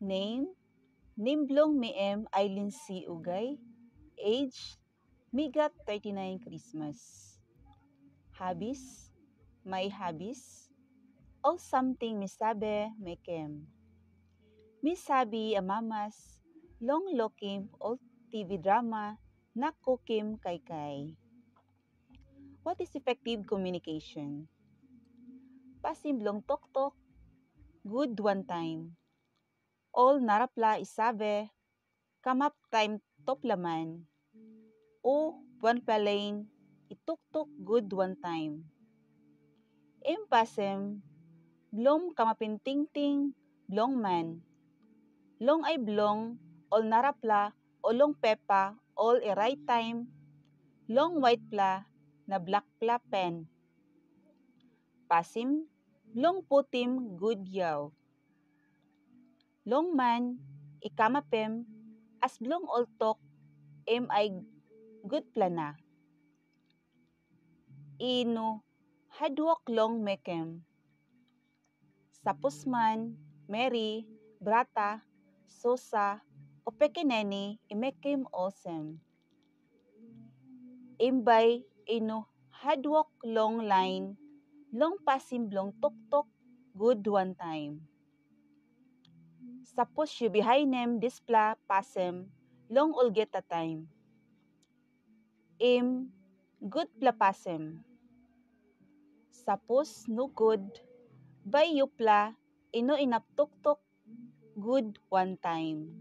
Name, Nimblong Miem Eileen C. Ugay. Age, Migat 39 Christmas. Hobbies, may hobbies. O something misabi, mekem. Misabi amamas, long lokim o TV drama, nakukim kay. What is effective communication? Pasimblong tok-tok, good one time. All narapla isabe, kamap time toplaman. O one palain, ituk-tuk good one time. Impasem, blom kamapintingting, blong man. Long ay blong, all narapla, o long pepa, all a right time. Long white pla, na black pla pen. Pasim, long putim, good yaw. Long man, ikamapem, as blong oltok, ay good plana. Ino, hadwok long mekem. Sapos man, Mary, Brata, Sosa, o pekeneni, imekem osem. Imbay, ino, hadwok long line, long pasim blong tok-tok, good one time. Sapos you behind them displa pasem, long ulget a time. Good pla pasem. Sapos no good, bay yupla, ino inaptok-tok, good one time.